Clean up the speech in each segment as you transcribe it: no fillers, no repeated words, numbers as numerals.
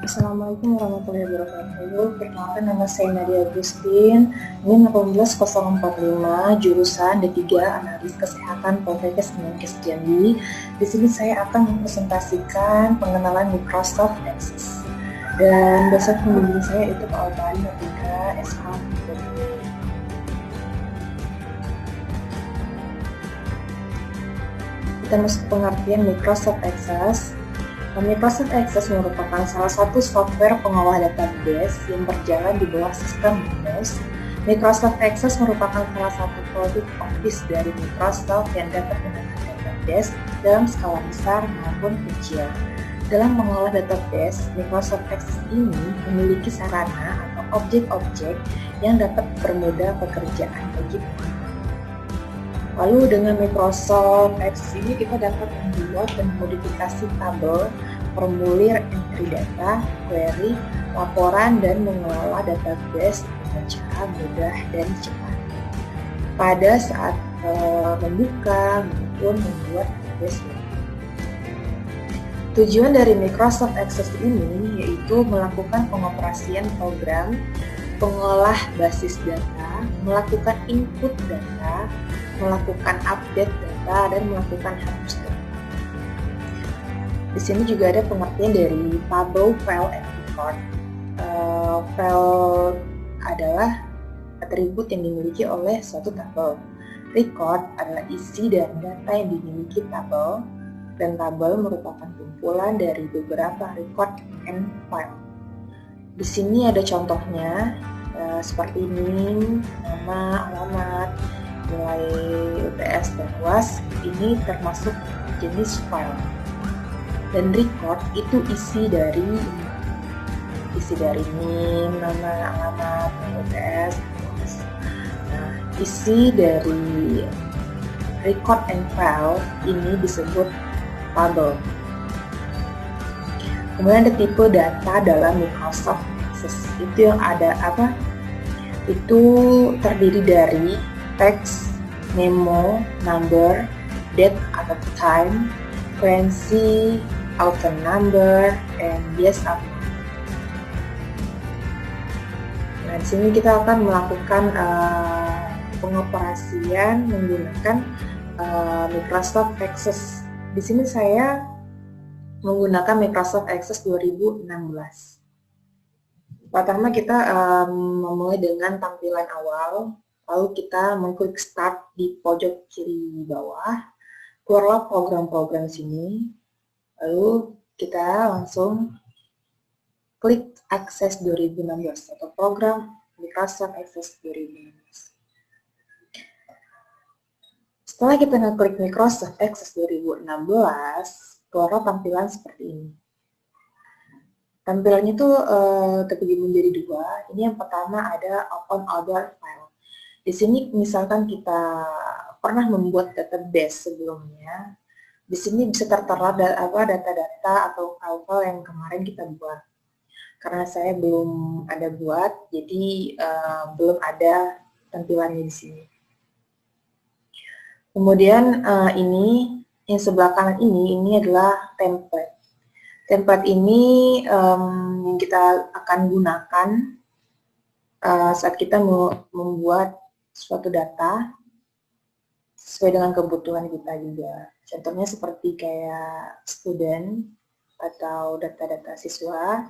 Assalamualaikum warahmatullahi wabarakatuh. Perkenalkan, nama saya Nadia Agustin. Ini 18045, jurusan D3 Analis Kesehatan Poltekkes Kemenkes Jambi. Di sini saya akan mempresentasikan pengenalan Microsoft Access. Dan dosen pembimbing saya itu Pak Alpari Natika, SH. Kita masuk pengertian Microsoft Access. Microsoft Access merupakan salah satu software pengolah database yang berjalan di bawah sistem Windows. Microsoft Access merupakan salah satu produk Office dari Microsoft yang dapat menggunakan database dalam skala besar maupun kecil. Dalam mengolah database, Microsoft Access ini memiliki sarana atau objek-objek yang dapat mempermudah pekerjaan bagi pengguna. Lalu dengan Microsoft Access ini kita dapat membuat dan modifikasi tabel, formulir entry data, query, laporan, dan mengelola database dengan cara mudah dan cepat pada saat membuka maupun membuat database. Tujuan dari Microsoft Access ini yaitu melakukan pengoperasian program, pengolah basis data, melakukan input data, melakukan update data, dan melakukan hapus data. Di sini juga ada pengertian dari table, file, and record. File adalah atribut yang dimiliki oleh suatu tabel. Record adalah isi dan data yang dimiliki tabel, dan tabel merupakan kumpulan dari beberapa record and file. Di sini ada contohnya seperti ini, nama, alamat, nilai UTS dan UAS. Ini termasuk jenis file. Dan record itu isi dari NIM, nama, alamat, UTS, UAS. Nah, isi dari record and file ini disebut tabel. Kemudian ada tipe data dalam Microsoft Access. Itu yang ada apa? Itu terdiri dari text, memo, number, date atau time, currency, author number, and yes or no. Nah, di sini kita akan melakukan pengoperasian menggunakan Microsoft Access. Di sini saya menggunakan Microsoft Access 2016. Pertama kita memulai dengan tampilan awal. Lalu kita mengklik Start di pojok kiri bawah, keluarlah program-program sini, lalu kita langsung klik Access 2016 atau program Microsoft Access 2016. Setelah kita ngeklik Microsoft Access 2016, keluarlah tampilan seperti ini. Tampilannya itu terbagi menjadi dua. Ini yang pertama ada Open Other File. Di sini misalkan kita pernah membuat database sebelumnya, di sini bisa tertera data-data atau file-file yang kemarin kita buat. Karena saya belum ada buat, jadi belum ada tampilannya di sini. Kemudian ini yang sebelah kanan ini adalah template. Template ini yang kita akan gunakan saat kita membuat suatu data sesuai dengan kebutuhan kita juga. Contohnya seperti kayak student atau data-data siswa.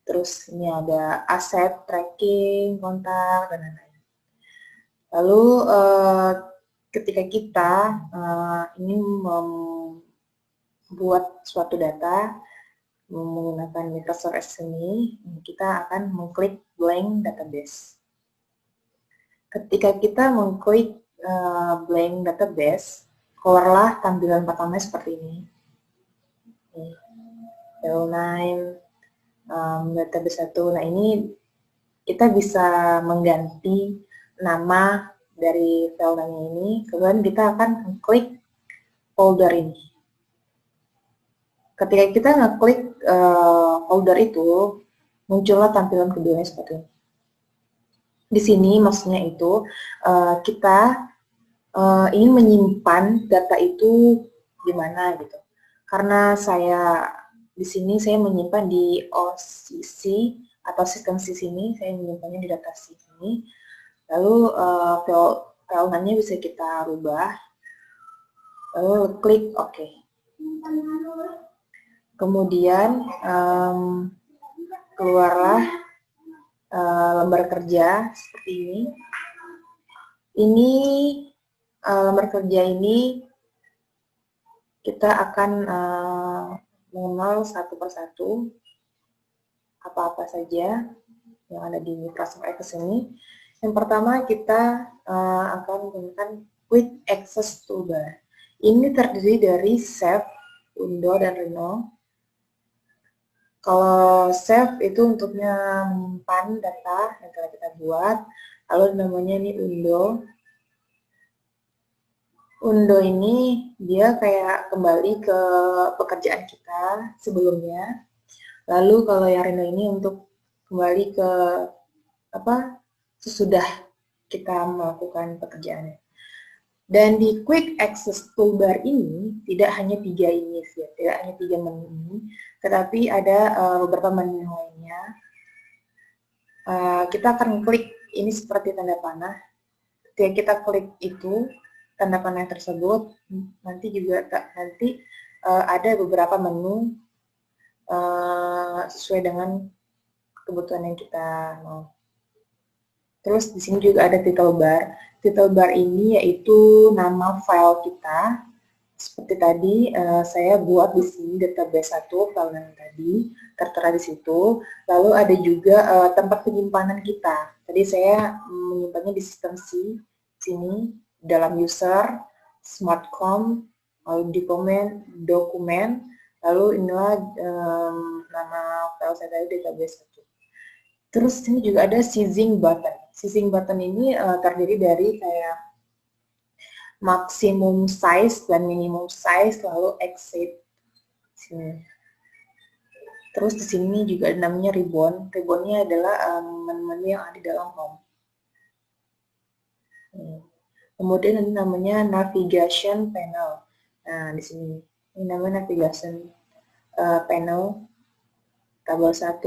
Terus ini ada aset, tracking, kontak, dan lain-lain. Lalu ketika kita ingin membuat suatu data menggunakan Microsoft Access ini, kita akan mengklik blank database. Ketika kita mengklik blank database, keluarlah tampilan pertama seperti ini. File name, database 1. Nah, ini kita bisa mengganti nama dari file name ini, kemudian kita akan mengklik folder ini. Ketika kita ngeklik folder itu, muncullah tampilan keduanya seperti ini. Di sini maksudnya itu kita ingin menyimpan data itu di mana gitu. Karena saya Di sini saya menyimpan di OCC atau sistem C sini, saya menyimpannya di data C ini. Lalu file-nya bisa kita rubah, lalu klik OK. Kemudian keluarlah lembar kerja seperti ini. Ini lembar kerja ini kita akan mengenal satu persatu apa-apa saja yang ada di Microsoft Access ini. Yang pertama kita akan menggunakan Quick Access Toolbar. Ini terdiri dari Save, Undo, dan Reno. Kalau Save itu untuknya menyimpan data yang telah kita buat. Lalu namanya ini Undo. Undo ini dia kayak kembali ke pekerjaan kita sebelumnya. Lalu kalau yang Reno ini untuk kembali ke sesudah kita melakukan pekerjaannya. Dan di Quick Access Toolbar ini tidak hanya 3 ini, tidak hanya 3 menu ini, tetapi ada beberapa menu lainnya. Kita akan klik ini seperti tanda panah. Ketika kita klik itu, tanda panah tersebut, nanti juga ada beberapa menu sesuai dengan kebutuhan yang kita mau. Terus di sini juga ada title bar. Title bar ini yaitu nama file kita. Seperti tadi saya buat di sini database 1 file yang tadi tertera di situ. Lalu ada juga tempat penyimpanan kita. Tadi saya menyimpannya di sistem C sini dalam user, smartcom, lalu di dokumen, lalu inilah nama file saya tadi database 1. Terus ini juga ada seizing button. Seizing button ini terdiri dari kayak maksimum size dan minimum size, lalu exit. Sini. Terus di sini juga ada namanya ribbon. Ribbonnya adalah menu-menu yang ada di dalam home. Kemudian ini namanya navigation panel. Nah, di sini ini namanya navigation panel. Tabel 1.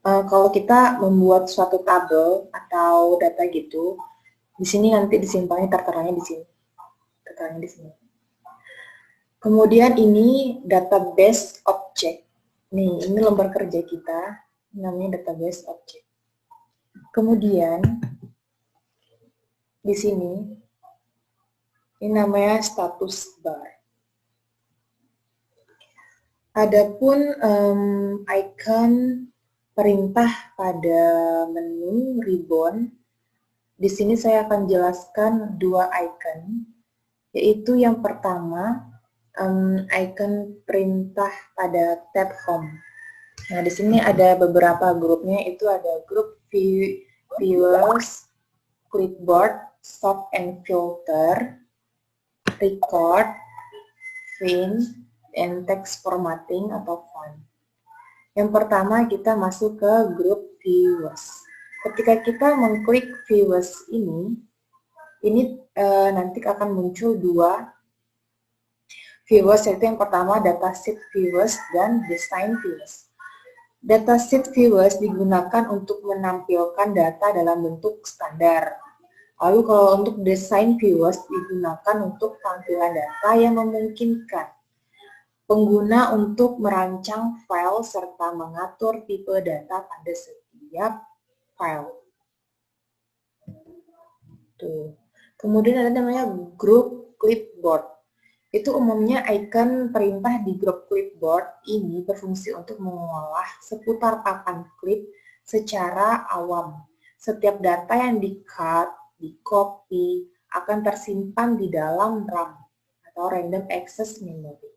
Kalau kita membuat suatu tabel atau data gitu, di sini nanti disimpannya terteranya di sini. Terteranya di sini. Kemudian ini database object. Nih, ini lembar kerja kita, namanya database object. Kemudian di sini ini namanya status bar. Adapun icon perintah pada menu ribbon, di sini saya akan jelaskan 2 icon, yaitu yang pertama icon perintah pada tab home. Nah, di sini ada beberapa grupnya, itu ada grup viewers, clipboard, sort and filter, record, print, and text formatting atau font. Yang pertama kita masuk ke grup viewers. Ketika kita mengklik viewers ini nanti akan muncul 2 viewers, yaitu yang pertama dataset viewers dan design viewers. Dataset viewers digunakan untuk menampilkan data dalam bentuk standar. Lalu kalau untuk design viewers digunakan untuk tampilan data yang memungkinkan pengguna untuk merancang file serta mengatur tipe data pada setiap file. Tuh. Kemudian ada namanya grup clipboard. Itu umumnya icon perintah di grup clipboard ini berfungsi untuk mengolah seputar papan klip secara awam. Setiap data yang di-cut, di-copy, akan tersimpan di dalam RAM atau Random Access Memory.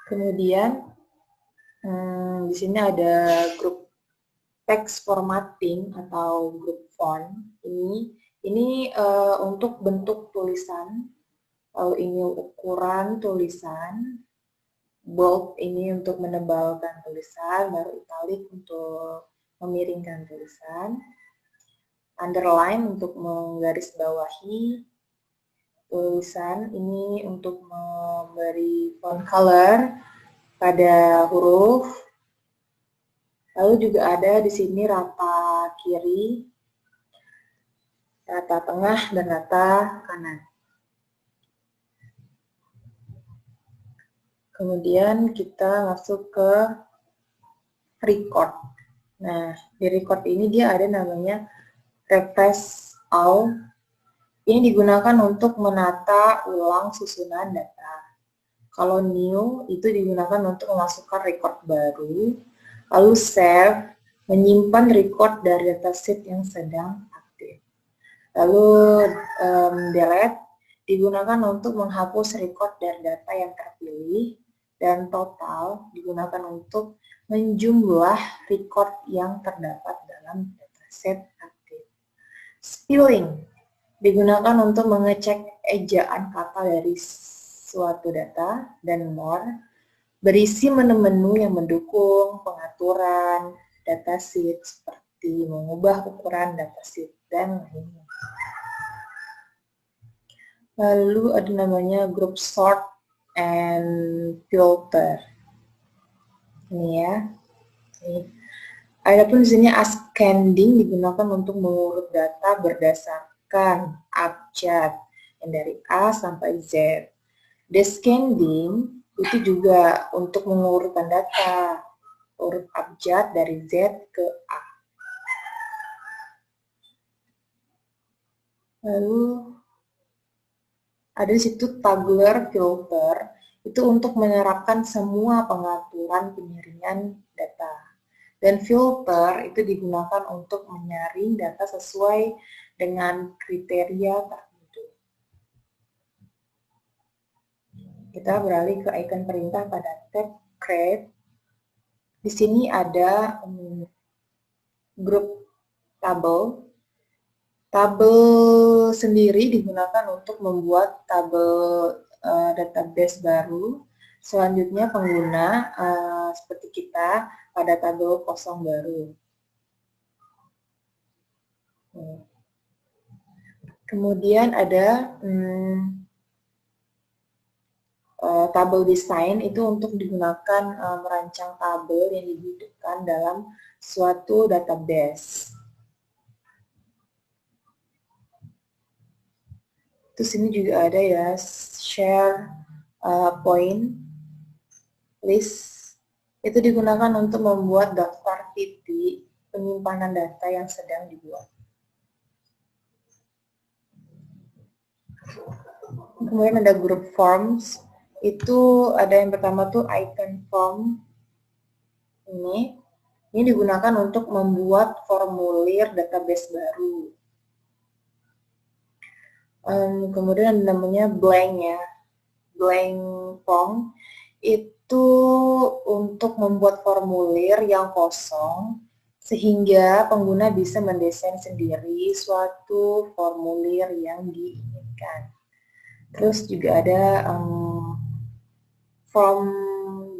Kemudian di sini ada grup text formatting atau grup font. Ini untuk bentuk tulisan. Lalu ini ukuran tulisan. Bold ini untuk menebalkan tulisan, baru italic untuk memiringkan tulisan. Underline untuk menggarisbawahi. tulisan ini untuk memberi font color pada huruf. Lalu juga ada di sini rata kiri, rata tengah, dan rata kanan. Kemudian kita masuk ke record. Nah, di record ini dia ada namanya refresh all. Ini digunakan untuk menata ulang susunan data. Kalau new itu digunakan untuk memasukkan record baru. Lalu save, menyimpan record dari dataset yang sedang aktif. Lalu delete, digunakan untuk menghapus record dari data yang terpilih. Dan total digunakan untuk menjumlah record yang terdapat dalam dataset aktif. Spelling digunakan untuk mengecek ejaan kata dari suatu data, dan more berisi menu-menu yang mendukung pengaturan datasheet seperti mengubah ukuran datasheet dan lainnya. Lalu ada namanya group sort and filter. Ini ya. Adapun di sini ascending digunakan untuk mengurut data berdasarkan abjad yang dari A sampai Z. Descending itu juga untuk mengurutkan data urut abjad dari Z ke A. Lalu ada di situ tabular filter, itu untuk menerapkan semua pengaturan penyaringan data. Dan filter itu digunakan untuk menyaring data sesuai dengan kriteria tertentu. Kita beralih ke icon perintah pada tab create. Di sini ada grup tabel. Tabel sendiri digunakan untuk membuat tabel database baru. Selanjutnya pengguna seperti kita pada tabel kosong baru. Kemudian ada tabel design, itu untuk digunakan merancang tabel yang dibutuhkan dalam suatu database. Terus ini juga ada ya, share point list. Itu digunakan untuk membuat daftar titik penyimpanan data yang sedang dibuat. Kemudian ada group forms. Itu ada yang pertama tuh icon form. Ini digunakan untuk membuat formulir database baru. Kemudian namanya blank ya, blank form itu untuk membuat formulir yang kosong sehingga pengguna bisa mendesain sendiri suatu formulir yang diinginkan. Terus juga ada form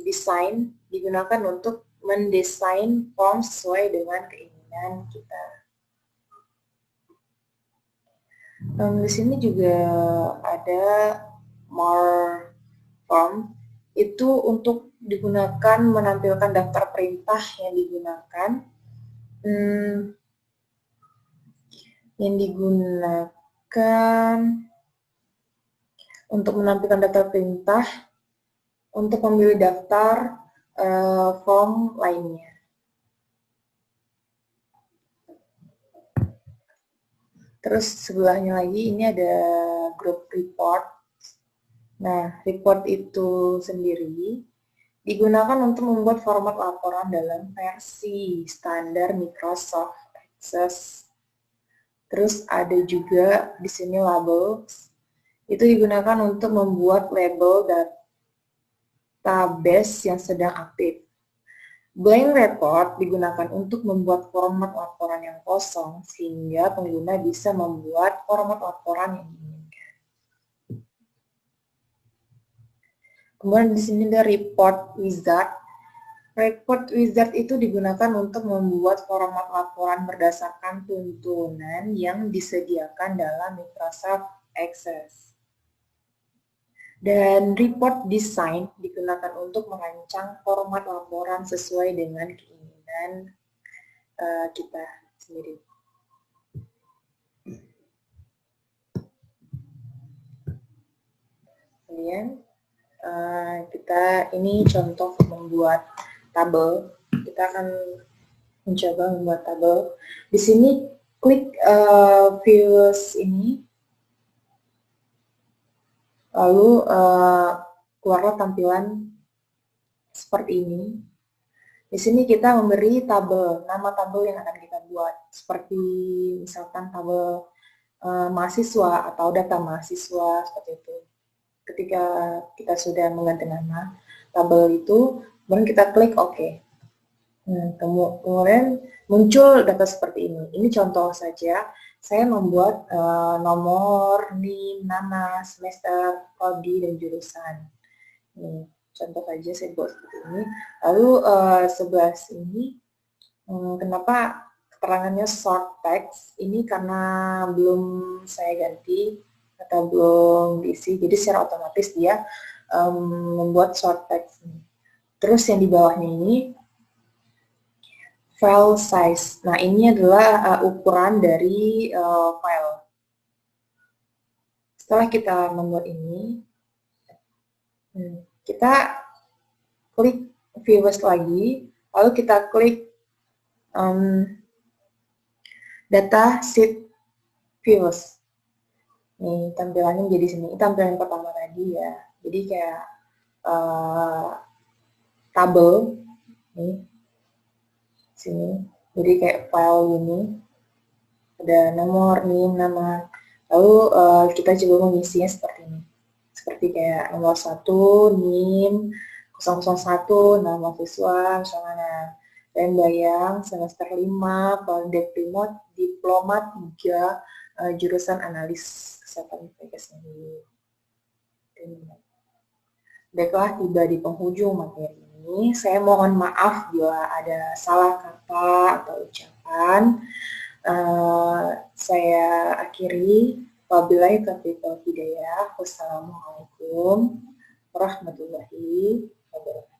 design, digunakan untuk mendesain form sesuai dengan keinginan kita. Di sini juga ada more form, itu untuk digunakan menampilkan daftar perintah yang digunakan. Untuk menampilkan daftar perintah untuk memilih daftar form lainnya. Terus sebelahnya lagi ini ada group report. Nah, report itu sendiri digunakan untuk membuat format laporan dalam versi standar Microsoft Access. Terus ada juga di sini labels. Itu digunakan untuk membuat label database yang sedang aktif. Blank report digunakan untuk membuat format laporan yang kosong sehingga pengguna bisa membuat format laporan yang diinginkan. Kemudian di sini ada report wizard. Report wizard itu digunakan untuk membuat format laporan berdasarkan tuntunan yang disediakan dalam Microsoft Access. Dan report design digunakan untuk merancang format laporan sesuai dengan keinginan kita sendiri. Kemudian kita ini contoh membuat tabel. Kita akan mencoba membuat tabel. Di sini klik views ini, lalu keluarlah tampilan seperti ini. Di sini kita memberi tabel, nama tabel yang akan kita buat, seperti misalkan tabel mahasiswa atau data mahasiswa, seperti itu. Ketika kita sudah mengganti nama tabel itu, kemudian kita klik OK. Kemudian muncul data seperti ini. Ini contoh saja. Saya membuat nomor, NIM, nama, semester, prodi, dan jurusan. Ini contoh saja saya buat seperti ini. Lalu sebelah sini, kenapa keterangannya short text? Ini karena belum saya ganti atau belum diisi, jadi secara otomatis dia membuat short text ini. Terus yang di bawahnya ini file size. Nah, ini adalah ukuran dari file. Setelah kita membuat ini, kita klik views lagi, lalu kita klik data sheet views. Nih, tampilannya menjadi sini. Ini tampilan pertama tadi ya. Jadi kayak tabel nih sini. Jadi kayak file ini. Ada nomor, NIM, nama. Lalu kita coba mengisinya seperti ini. Seperti kayak nomor 1, NIM 001, nama siswa, misalnya Bayang, semester 5, Poltek Diplomat 3, jurusan analis kesehatan PKS dulu. Baiklah, tiba di penghujung materi ini. Saya mohon maaf bila ada salah kata atau ucapan. Saya akhiri. Wabillahi taufiq wal hidayah. Wassalamualaikum warahmatullahi wabarakatuh.